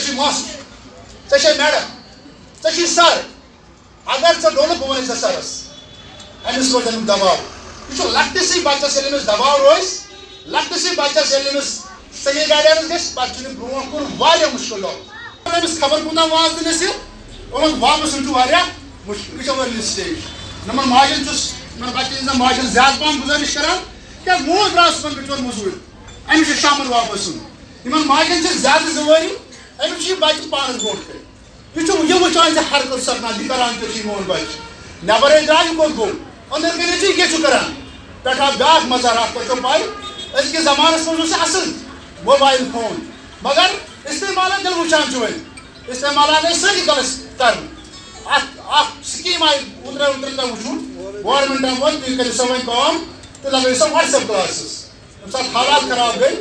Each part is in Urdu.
ژے ماسٹر ژے میڈم ژے سر اگر ژے ڈولک بہٕ وَنَے ژےٚ سرس أمِس روزِ امیُک دباو یہِ چھُ لۄکٹِسٕے بَچَس ییٚلہِ أمِس دباو روزِ لۄکٹِسٕے بَچَس ییٚلہِ أمِس صحیح گایڈنس گژھِ پَتہٕ چھُنہٕ برونٛٹھ کُن واریاہ مُشکل دۄہ أمِس خبر کوٗتاہ واز دِنَس یہِ یِمَن واپَس چھُ واریاہ مُشکل یہِ چھِ ؤرلی سٹیج یِمَن ماجٮ۪ن چھُس یِمَن بَچَن ہِنٛزَن ماجٮ۪ن زیادٕ پَہَم گُزٲرِش کران کیٛازِ موج درٛاو صُبحن بِچور موٚزوٗرۍ أمِس چھُ شامَن واپَس یُن یِمَن ماجٮ۪ن چھِ زیادٕ زٕ ؤری أمِس چھُ یہِ بَچہِ پانَس برونٛٹھ کَنہِ یہِ چھُ یہِ وٕچھان زِ حرکت سَپنان یہِ کَران کیٛاہ چھُ یہِ میون بَچہِ نٮ۪برٕے درٛاو یہِ کوٚت گوٚو أنٛدٕرۍ کَنہِ چھُ یہِ کیٛاہ چھُ کران پٮ۪ٹھٕ آو بیٛاکھ مَزار اَکھ تۄہہِ چھو پَے أزکِس زمانَس منٛز اوس یہِ اَصٕل موبایل فون مگر استعمالات ییٚلہِ وٕچھان چھِ وۄنۍ استعمالات آے سٲری غلط کَرنہٕ اَکھ سِکیٖم آیہِ اوترٕ تۄہہِ وٕچھوٕ گورمٮ۪نٛٹَن ووٚن تُہۍ کٔرِو سا وۄنۍ کٲم تُہۍ لگٲیِو سا وَٹسیپ کلاسٕز ییٚمہِ ساتہٕ حالات خراب گٔے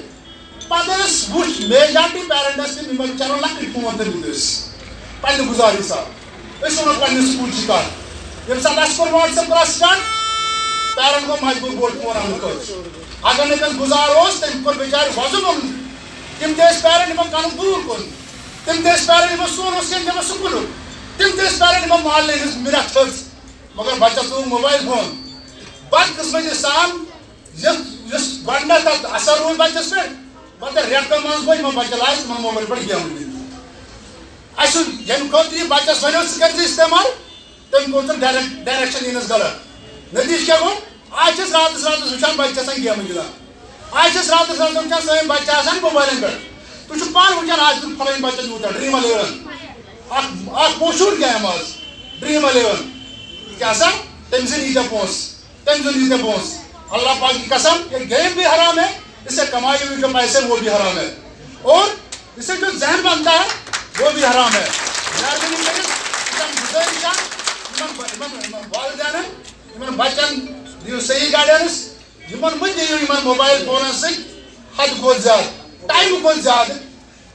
پَتہٕ ٲس وٕچھ میجارٹی پیرَنٹَس تہِ یِمَن بِچارَن لۄکٕٹۍ فون تٔرمٕتۍ ٲسۍ پنٛنہِ گُزار حِساب أسۍ وَنو پنٛنہِ سکوٗلچہِ کَتھ ییٚمہِ ساتہٕ اَسہِ کوٚر وَٹسیپ کلاس سٹاٹ پیرَنٹ گوٚو مجبوٗر بوٚڑ فون اَننہٕ خٲطرٕ اگر نہٕ کٲنٛسہِ گُزار اوس تٔمۍ کوٚر بِچارِ وۄزُم اوٚن تِم تہِ ٲسۍ پیرَنٹ یِمَن کَرُن دوٗر کُن تِم تہِ ٲسۍ پیرَنٹ یِمَن سون اوس کینٛہہ دِوان سکوٗلُک تِم تہِ ٲسۍ پیرَنٹ یِمَن محلے ہِنٛز مِرَتھ تھٔز مگر بَچَس تُل موبایل فون بدقٕسمٔتی سان یُس گۄڈٕنٮ۪تھ تَتھ اَثر روٗد بَچَس پٮ۪ٹھ پَتہٕ رٮ۪تہٕ منٛز گوٚو یِمَن بَچَن لاگہِ تِمَن موبایل پٮ۪ٹھ گیمہٕ گِنٛدنہِ اَسہِ ییٚمہِ خٲطرٕ یہِ بَچَس وَنیو ژٕ کٔرۍ زِ اِستعمال تٔمۍ کوٚر ژٕ ڈایریکشَن یِنَس غلط نٔتیٖجہٕ کیٛاہ گوٚو آز چھِ أسۍ راتَس وٕچھان بَچہِ چھِ آسان گیمہٕ گِنٛدان آز چھِ أسۍ راتَس وٕچھان سٲنۍ بَچہِ چھِ آسان موبایلَن پٮ۪ٹھ تُہۍ چھِو پانہٕ وٕچھان آز چھُنہٕ پھلٲنۍ بَچَن یوٗتاہ ڈرٛیٖم 11 اَکھ مشہوٗر گیم آز ڈرٛیٖم 11 کیٛاہ سا تٔمۍ زٔنۍ ییٖتیٛاہ پونٛسہٕ اللہ پاک کی قسم یہ گیم بھی حرام ہے اس سے کمائی ہوئی جو پیسے وہ بھی حرام ہے اور اس سے جو ذہن بنتا ہے وہ بھی حرام ہے مہربانی کٔرِتھ والدینن یِمن بَچن دِیِو صحیح گایڈنس یِمن مہٕ دِیِو یِمن موبایل فونن سۭتۍ حدٕ کھۄتہٕ زیادٕ ٹایمہٕ کھۄتہٕ زیادٕ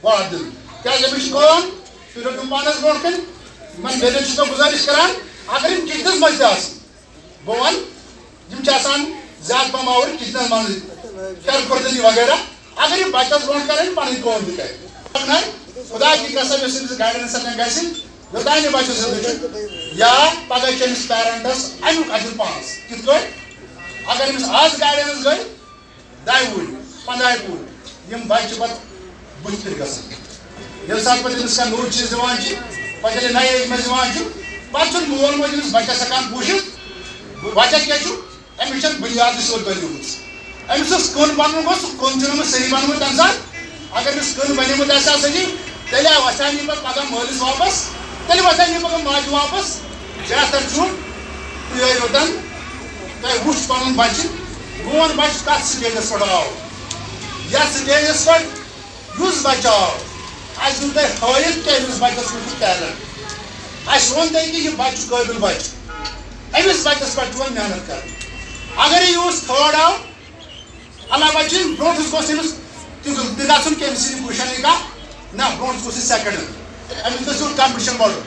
وقت دِنہٕ کیٛازِ أمِس چھُ کٲم تُہۍ رٔٹِو پانَس برونٛٹھ کَنہِ یِمن بیٚنٮ۪ن چھُس بہٕ گُزٲرِش کران اگر یِم کِچنَس منٛز تہِ آسن بہٕ وَنہٕ یِم چھِ آسان زیادٕ پَہم آوُر کِچنَس منٛزٕے کھٮ۪ن کھۄردٲری وغیرہ اگر یِم بَچَس برونٛٹھ کَرن پَنٕنۍ کٲم تہِ کَرِ خۄدا کی قسم یۄس أمِس گایڈنس سۭتۍ گژھِ یوٚتانۍ یہِ بَچہِ زِندٕ چھُ یا پَگاہ چھِ أمِس پیرَنٹَس اَمیُک اَجر پانَس کِتھ کٲٹھۍ اگر أمِس آز گایڈنس گٔے 10 وُہٕرۍ 15 وُہٕرۍ یِم بَچہِ چھِ پَتہٕ بٕتھِ پھِرِ گژھان ییٚمہِ ساتہٕ پَتہٕ أمِس کانٛہہ نوٚو چیٖز دِوان چھِ پَتہٕ ییٚلہِ نَیہِ ایج منٛز یِوان چھُ پَتہٕ چھُنہٕ مول موج أمِس بَچَس ہٮ۪کان پوٗشِتھ وجہ کیٛاہ چھُ أمِس چھَنہٕ بُنیادٕے سیوٚد بَنیومُت أمِس اوس کٕن بَنُن گوٚو سُہ کٕن چھُنہٕ أمِس صحیح بَنومُت تَمہِ ساتہٕ اگر أمِس کٕن بَنیومُت آسہِ ہا صحیح تیٚلہِ وَسہِ یہِ پَتہٕ پَگاہ مٲلِس واپَس تیٚلہِ وَسہِ یہِ پَگاہ ماجہِ واپَس بہتر چھُ تُہۍ ہٲیِو یوٚتَن تۄہہِ وٕچھ پَنُن بَچہِ میون بَچہِ کَتھ سِٹیجَس پٮ۪ٹھ آو یَتھ سِٹیجَس پٮ۪ٹھ یُس بَچہِ آو اَسہِ دیُت تۄہہِ ہٲیِتھ کہِ أمِس بَچَس منٛز چھُ ٹیلنٹ اَسہِ ووٚن تۄہہِ کہِ یہِ بَچہِ چھُ قٲبِل بَچہِ أمِس بَچَس پٮ۪ٹھ چھُ وۄنۍ محنت کَرٕنۍ اگر یہِ یُس تھٲڈ آو اللہ بَچہِ برونٛٹھَس گوٚژھ أمِس تہِ گژھُن کہِ أمِس یی پُزِشَنٕے کانٛہہ نہ برونٛٹھَس گوٚژھ یہِ سٮ۪کَنٛڈ أمِس گژھِ یُن کَمپِٹِشَن بَڑُن